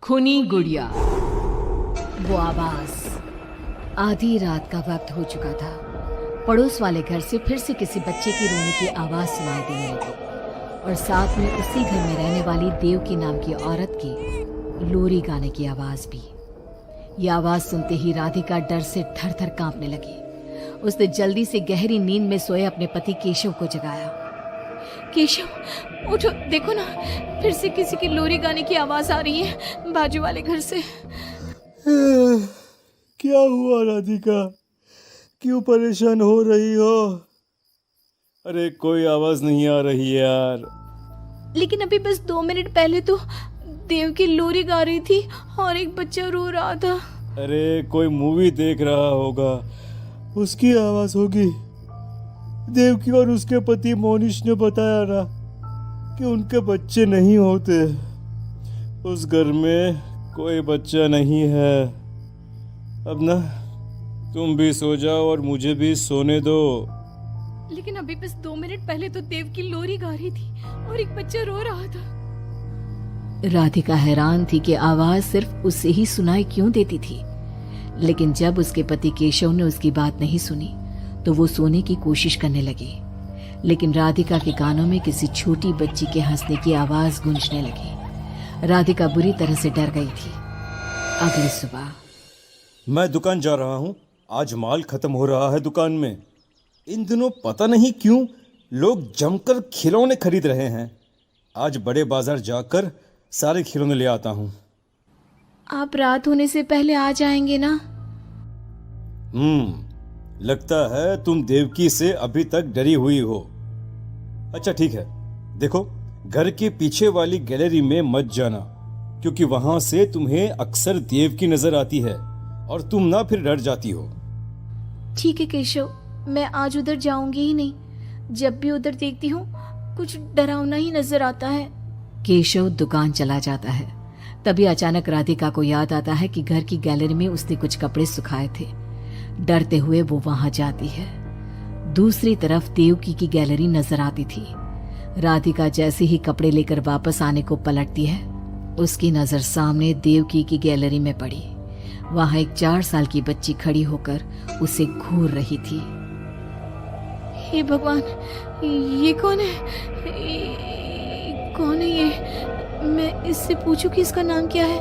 खूनी गुड़िया। वो आवाज। आधी रात का वक्त हो चुका था। पड़ोस वाले घर से फिर से किसी बच्चे की रोने की आवाज सुनाई देने लगी और साथ में उसी घर में रहने वाली देवकी नाम की औरत की लोरी गाने की आवाज भी। ये आवाज सुनते ही राधिका डर से थर थर कांपने लगी। उसने जल्दी से गहरी नींद में सोए अपने पति केशव को जगाया। केशव उठो, देखो ना, फिर से किसी की लोरी गाने की आवाज आ रही है बाजू वाले घर से। क्या हुआ राधिका, क्यों परेशान हो रही हो? अरे कोई आवाज नहीं आ रही यार। लेकिन अभी बस 2 मिनट पहले तो देव की लोरी गा रही थी और एक बच्चा रो रहा था। अरे कोई मूवी देख रहा होगा, उसकी आवाज होगी। देवकी और उसके पति मोनिश ने बताया ना कि उनके बच्चे नहीं होते। उस घर में कोई बच्चा नहीं है। अब ना तुम भी सो जाओ और मुझे भी सोने दो। लेकिन अभी बस 2 मिनट पहले तो देव की लोरी गा रही थी और एक बच्चा रो रहा था। राधिका हैरान थी कि आवाज सिर्फ उसे ही सुनाई क्यों देती थी। लेकिन जब उसके पति केशव ने उसकी बात नहीं सुनी तो वो सोने की कोशिश करने लगी। लेकिन राधिका के कानों में किसी छोटी बच्ची के हंसने की आवाज गूंजने लगी। राधिका बुरी तरह से डर गई थी। अगली सुबह मैं दुकान जा रहा हूँ, आज माल खत्म हो रहा है दुकान में। इन दिनों पता नहीं क्यों लोग जमकर खिलौने खरीद रहे हैं। आज बड़े बाजार जाकर सारे खिलौने ले आता हूँ। आप रात होने से पहले आ जाएंगे ना? लगता है तुम देवकी से अभी तक डरी हुई हो। अच्छा ठीक है, देखो घर के पीछे वाली गैलरी में मत जाना, क्योंकि वहां से तुम्हें अक्सर देवकी नजर आती है और तुम ना फिर डर जाती हो। ठीक है केशव, मैं आज उधर जाऊंगी ही नहीं। जब भी उधर देखती हूँ कुछ डरावना ही नजर आता है। केशव दुकान चला जाता है। तभी अचानक राधिका को याद आता है कि घर की गैलरी में उसने कुछ कपड़े सुखाए थे। डरते हुए वो वहां जाती है। दूसरी तरफ देवकी की गैलरी नजर आती थी। राधिका जैसे ही कपड़े लेकर वापस आने को पलटती है, उसकी नजर सामने देवकी की गैलरी में पड़ी। वहां एक 4 साल की बच्ची खड़ी होकर उसे घूर रही थी। हे भगवान, ये कौन है? कौन है ये? मैं इससे पूछूं कि इसका नाम क्या है?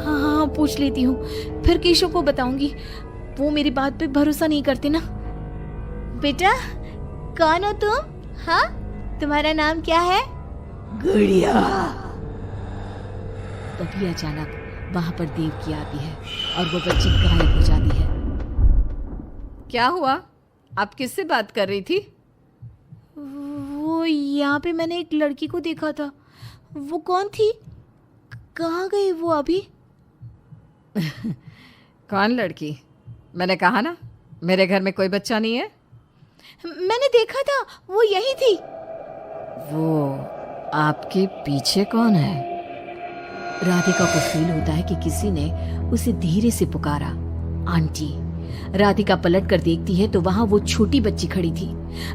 हाँ, पूछ लेती हूँ, फिर केशव को बताऊंगी। वो मेरी बात पे भरोसा नहीं करते ना। बेटा, कौन हो तुम? हाँ, तुम्हारा नाम क्या है? गुड़िया। तभी अचानक वहां पर देवकी आती है और वो बच्ची गायब हो जाती है। क्या हुआ? आप किससे बात कर रही थी? वो यहाँ पे मैंने एक लड़की को देखा था। वो कौन थी? कहाँ गई वो अभी? कौन लड़की? मैंने कहा ना, मेरे घर में कोई बच्चा नहीं है। मैंने देखा था, वो यही थी। वो आपके पीछे कौन है? राधिका को फील होता है कि किसी ने उसे धीरे से पुकारा, आंटी। राधिका पलट कर देखती है तो वहां वो छोटी बच्ची खड़ी थी।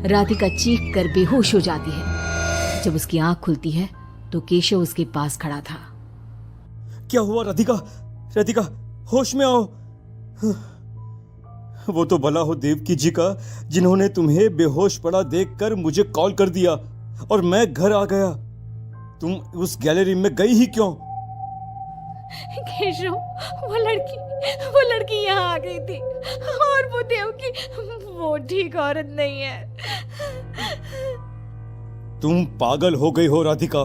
राधिका चीख कर बेहोश हो जाती है। जब उसकी आंख खुलती है तो केशव उसके पास खड़ा था। क्या हुआ राधिका? राधिका, होश में आओ। वो तो भला हो देवकी जी का, जिन्होंने तुम्हें बेहोश पड़ा देखकर मुझे कॉल कर दिया और मैं घर आ गया। तुम उस गैलरी में गई ही क्यों? केशव, वो लड़की यहाँ आ गई थी और वो देवकी, वो ठीक औरत नहीं है। तुम पागल हो गई हो राधिका।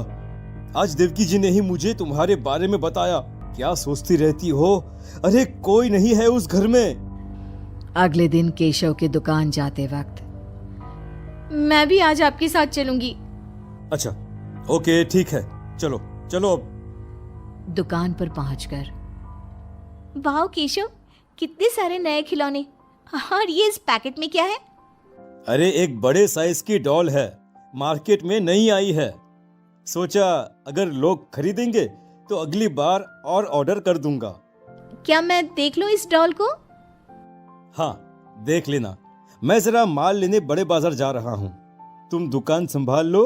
आज देवकी जी ने ही मुझे तुम्हारे बारे में बताया। क्या सोचती रहती हो? अरे कोई नहीं है उस घर में। अगले दिन केशव के दुकान जाते वक्त, मैं भी आज आपके साथ चलूंगी। अच्छा ओके ठीक है, चलो चलो। अब दुकान पर पहुंचकर, वाह केशव, कितने सारे नए खिलौने। और ये इस पैकेट में क्या है? अरे एक बड़े साइज की डॉल है, मार्केट में नहीं आई है। सोचा अगर लोग खरीदेंगे तो अगली बार और ऑर्डर कर दूंगा। क्या मैं देख लूं इस डॉल को? हाँ देख लेना। मैं जरा माल लेने बड़े बाजार जा रहा हूँ। तुम दुकान संभाल लो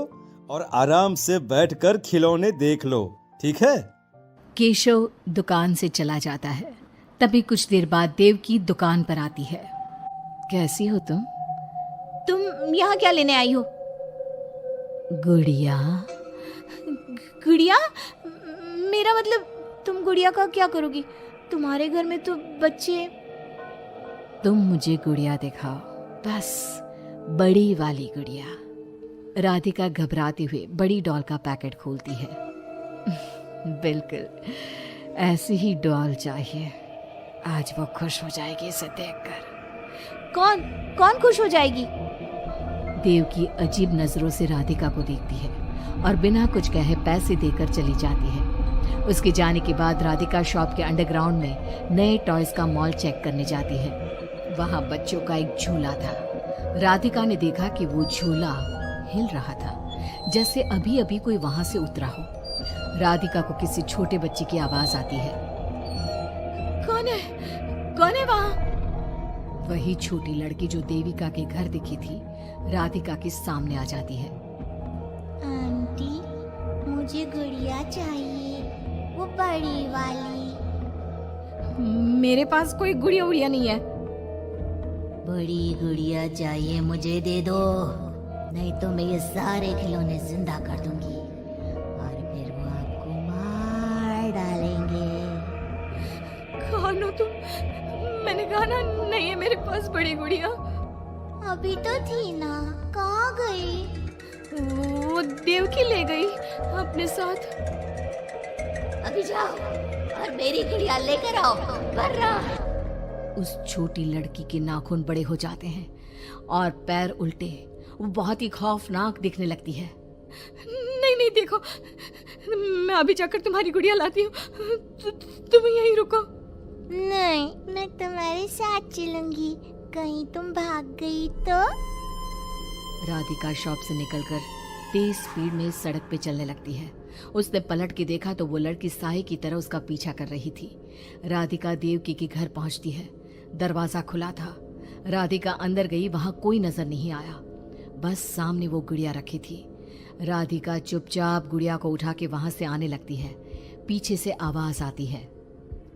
और आराम से बैठकर खिलौने देख लो, ठीक है? केशव दुकान से चला जाता है। तभी कुछ देर बाद देवकी दुकान पर आती है। कैसी हो तुम? तुम यहाँ क्या लेने आई हो? गुड़िया। गुड़िया? मेरा मतलब तुम गुड़िया का क्या करोगी? तुम्हारे घर में तो बच्चे। तुम मुझे गुड़िया दिखाओ, बस बड़ी वाली गुड़िया। राधिका घबराते हुए बड़ी डॉल का पैकेट खोलती है। बिल्कुल ऐसी ही डॉल चाहिए। आज वो खुश हो जाएगी इसे देखकर। कौन कौन खुश हो जाएगी? देवकी अजीब नजरों से राधिका को देखती है और बिना कुछ कहे पैसे देकर चली जाती है। उसके जाने के बाद राधिका शॉप के अंडरग्राउंड में नए टॉयज का मॉल चेक करने जाती है। वहां बच्चों का एक झूला था। राधिका ने देखा कि वो झूला हिल रहा था, जैसे अभी अभी कोई वहां से उतरा हो। राधिका को किसी छोटे बच्चे की आवाज आती है। कौन है? कौन है वहां? वही छोटी लड़की जो देविका के घर दिखी थी, राधिका के सामने आ जाती है। आंटी, मुझे गुड़िया चाहिए, वो बड़ी वाली। मेरे पास कोई गुड़िया उड़िया नहीं है। बड़ी गुड़िया चाहिए, मुझे दे दो, नहीं तो मैं ये सारे खिलौने जिंदा कर दूंगी और फिर वो आपको मार डालेंगे। कौन हो तुम? मैंने कहा ना नहीं है मेरे पास बड़ी गुड़िया। अभी तो थी ना, कहाँ गई? वो देवकी ले गई अपने साथ। अभी जाओ और मेरी गुड़िया लेकर आओ, वरना। उस छोटी लड़की के नाखून बड़े हो जाते हैं और पैर उल्टे। वो बहुत ही खौफनाक दिखने लगती है। नहीं नहीं, देखो, मैं अभी जाकर तुम्हारी गुड़िया लाती हूँ। तुम यहीं रुको। नहीं, मैं तुम्हारे साथ चलूंगी, कहीं तुम भाग गई तो। राधिका शॉप से निकलकर तेज स्पीड में सड़क पे चलने लगती है। उसने पलट के देखा तो वो लड़की साए की तरह उसका पीछा कर रही थी। राधिका देवकी के घर पहुंचती है। दरवाजा खुला था। राधिका अंदर गई, वहां कोई नजर नहीं आया, बस सामने वो गुड़िया रखी थी। राधिका चुपचाप गुड़िया को उठा के वहां से आने लगती है। पीछे से आवाज आती है।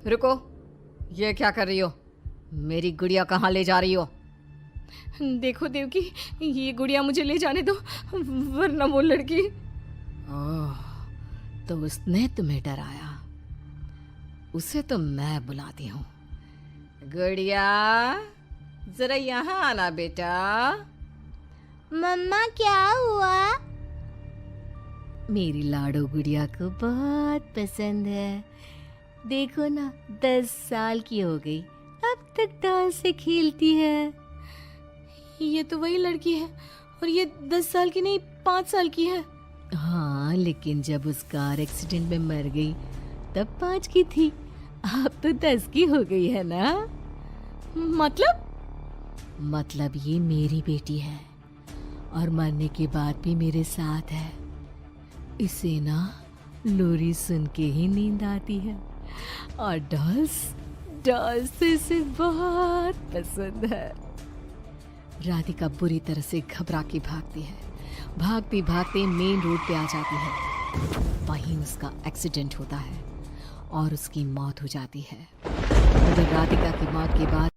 रुको, ये क्या कर रही हो? मेरी गुड़िया कहाँ ले जा रही हो? देखो देवकी, ये गुड़िया मुझे ले जाने दो, वरना वो लड़की। ओह, तो उसने तुम्हें डराया। उसे तो मैं बुलाती हूँ। गुड़िया, जरा यहाँ आना बेटा। मम्मा, क्या हुआ? मेरी लाडो गुड़िया को बहुत पसंद है। देखो ना, 10 साल की हो गई, अब तक डॉल से खेलती है। ये तो वही लड़की है, और ये 10 साल की नहीं, 5 साल की है। हाँ, लेकिन जब उस कार एक्सीडेंट में मर गई तब 5 की थी, अब तो 10 की हो गई है ना। मतलब ये मेरी बेटी है और मरने के बाद भी मेरे साथ है। इसे ना लोरी सुन के ही नींद आती है, और डॉल्स तो इसे बहुत पसंद है। राधिका बुरी तरह से घबरा के भागती है। भागते भागते मेन रोड पे आ जाती है। वहीं उसका एक्सीडेंट होता है और उसकी मौत हो जाती है। मगर राधिका की मौत के बाद